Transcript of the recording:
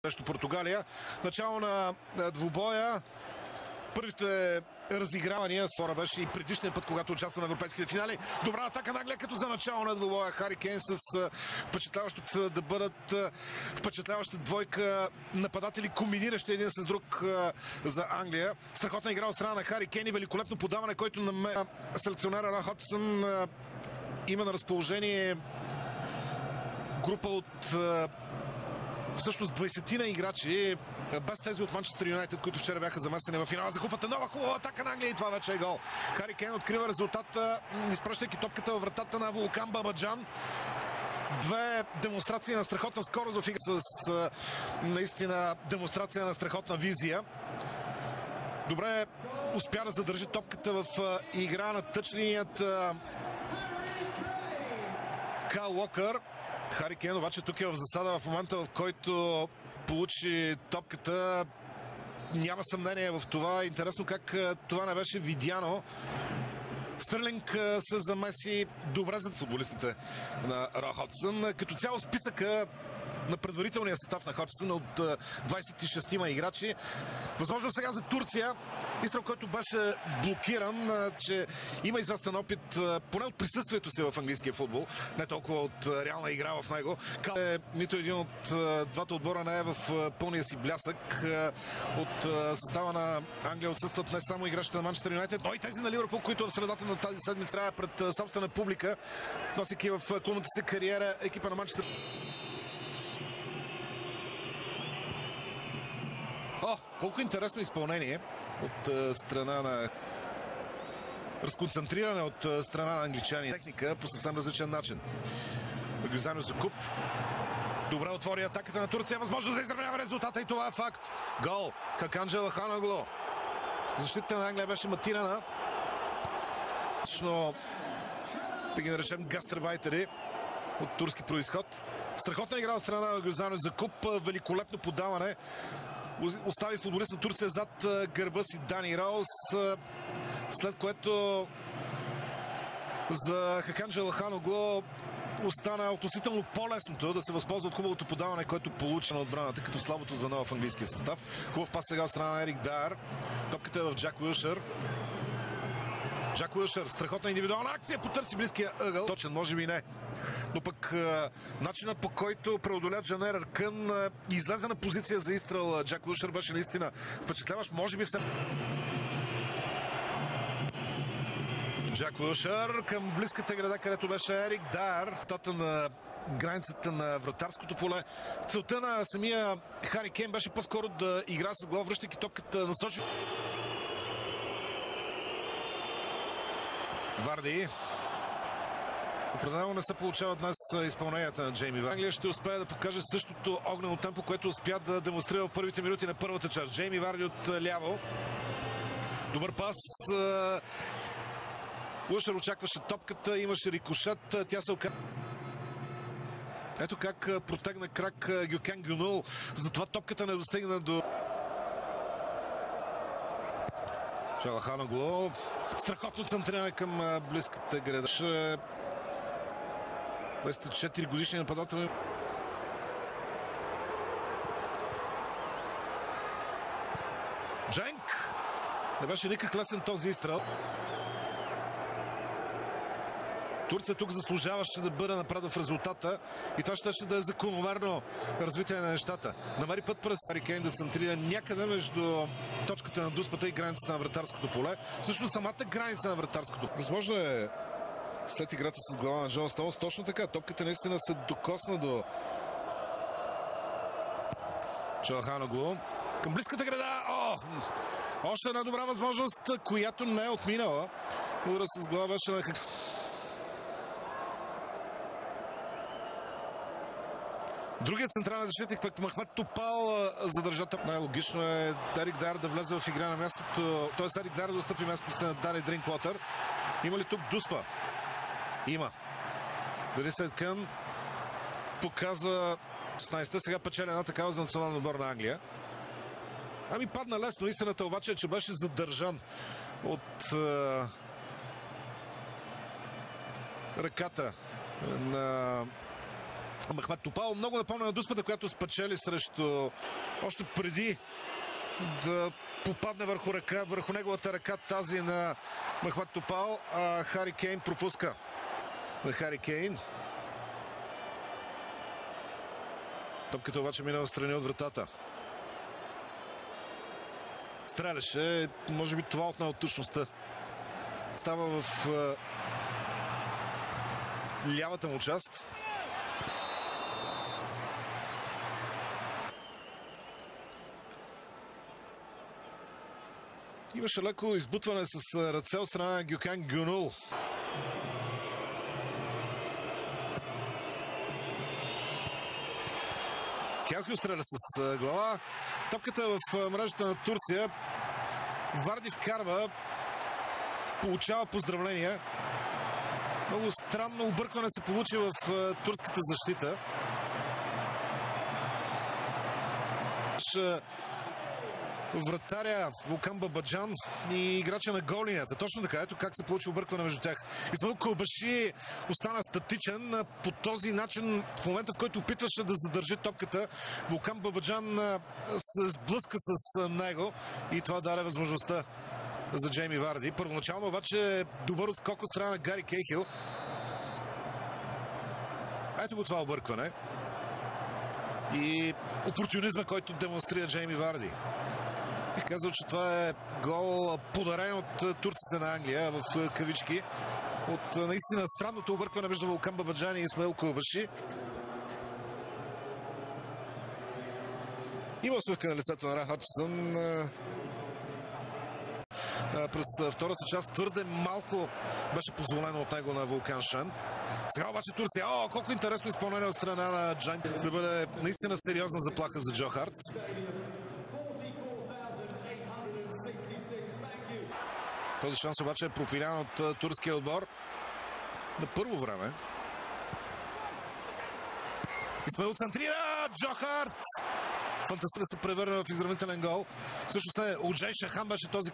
срещу Португалия. Начало на двубоя. Първите разигравания Сора беше и предишния път, когато участва на европейските финали. Добра атака на Англия като за начало на двубоя. Хари Кейн с впечатляващото да бъдат впечатляваща двойка нападатели, комбиниращи един с друг за Англия. Страхотна игра от страна на Хари Кейн и великолепно подаване, който на селекционера Рой Ходжсън има на разположение група от всъщност 20-на играчи, без тези от Манчестър Юнайтед, които вчера бяха замесени в финала за купата. Нова хубава атака на Англия и това вече е гол. Хари Кейн открива резултата, изпращайки топката във вратата на Вулкан Бабаджан. Две демонстрации на страхотна скорост в игра с наистина демонстрация на страхотна визия. Добре успя да задържи топката в игра на тъчлинията Кайл Уокър. Хари Кейн обаче тук е в засада в момента, в който получи топката. Няма съмнение в това. Интересно как това не беше видяно. Стърлинг се замеси добре за футболистите на Рой Ходжсън. Като цяло списъка на предварителния състав на Ходжсън от 26-ма играчи. Възможно сега за Турция. Изстрел, който беше блокиран, че има известен опит, поне от присъствието си в английския футбол, не толкова от реална игра в него. Нито един от двата отбора не е в пълния си блясък. От състава на Англия отсъстват не само играчите на Манчестър Юнайтед, но и тези на Ливърпул, които в средата на тази седмица пред собствена публика, носейки в клубната си кариера екипа на Манчестър. Колко интересно изпълнение от страна на разконцентриране от страна на англичани. Техника по съвсем различен начин. Гюзано за куп. Добре отвори атаката на Турция. Възможно за изравнява резултата и това е факт. Гол. Хакан Чалханоглу. Защитата на Англия беше матирана. Точно да ги наречем гастарбайтери от турски произход. Страхотна игра от страна на Гюзано за куп. Великолепно подаване. Остави футболист на Турция зад гърба си Дани Роуз, след което за Хакан Чалханоглу остана относително по-лесното да се възползва от хубавото подаване, което получи на отбраната, като слабото звено в английския състав. Хубав пас сега от страна на Ерик Дайер. Топката е в Джак Уилшър. Джак Уилшър, страхотна индивидуална акция, потърси близкия ъгъл. Точен, може би не. Но пък начинът, по който преодоля Джанер Аркън, излезе на позиция за изстрел Джак Уилшър, беше наистина впечатляващ. Може би все... Джак Уилшър към близката града, където беше Ерик Дайер. Тата на границата на вратарското поле. Целта на самия Хари Кейн беше по-скоро да игра с глава, връщайки топката насочи. Варди. Определено не се получава днес изпълненията на Джейми Варди. Англия ще успее да покаже същото огнено темпо, което успя да демонстрира в първите минути на първата част. Джейми Варди от ляво. Добър пас. Уилшър очакваше топката, имаше рикошет. Тя се оказа. Ето как протегна крак Гюкен Гюнул. Затова топката не достигна до Чалханоглу. Страхотно центриране към близката града. 24 годишни нападател. Дженк! Не беше никак лесен този изстрел. Турция тук заслужаваше да бъде напред в резултата и това ще да е закономерно развитие на нещата. Намери път през Хари Кейн да центрира някъде между точката на дуспата и границата на вратарското поле. Всъщност самата граница на вратарското. Възможно е след играта с глава на Джон Стоунс. Точно така. Топката наистина се докосна до Чалханоглу. Към близката града. Още една добра възможност, която не е отминала. Удара с глава беше на другият централен защитник, пък Махмед Топал, задържа топ. Най-логично е Ерик Дайер да влезе в игра на мястото. Т.е. Ерик Дайер да отстъпи мястото на Дани Дринквотър. Има ли тук дуспа? Има. Денис Айткън показва 16-та. Сега печели една такава за националния отбор на Англия. Падна лесно. Истината обаче е, че беше задържан от ръката на Мехмед Топал много напомня на дуспата, която спечели срещу още преди да попадне върху неговата ръка тази на Мехмед Топал. Хари Кейн пропуска на Хари Кейн. Топката обаче мина в страни от вратата. Стреляше, може би това отне от точността. Става в лявата му част. Имаше леко избутване с ръце от страна на Гюкан Гюнул. Келхио стреля с глава. Топката е в мрежата на Турция. Варди вкарва. Получава поздравления. Много странно объркване се получи в турската защита. Вратаря Вулкан Бабаджан и играча на гол линията. Точно така, ето как се получи объркване между тях. Исмаил Кълбаши остана статичен. По този начин, в момента в който опитваше да задържи топката, Вулкан Бабаджан се сблъска с него и това даде възможността за Джейми Варди. Първоначално обаче добър отскок от страна на Гари Кейхил. Ето го това объркване. И опортунизма, който демонстрира Джейми Варди. Бих казал, че това е гол подарен от турците на Англия в кавички. От наистина странното объркване между Вулкан Бабаджан и Исмаил Кълбаши. Има усмивка на лицето на Рай Ходжсън. През втората част твърде малко беше позволено от него на Вулкан Шен. Сега обаче Турция. Колко интересно изпълнение от страна на Джан. Да бъде наистина сериозна заплаха за Джо Харт. Този шанс обаче е пропилян от турския отбор на първо време. Исмаил центрира! Джо Харт! Фантастично се превърна в изравнителен гол. Всъщност Уджей Шахан беше този,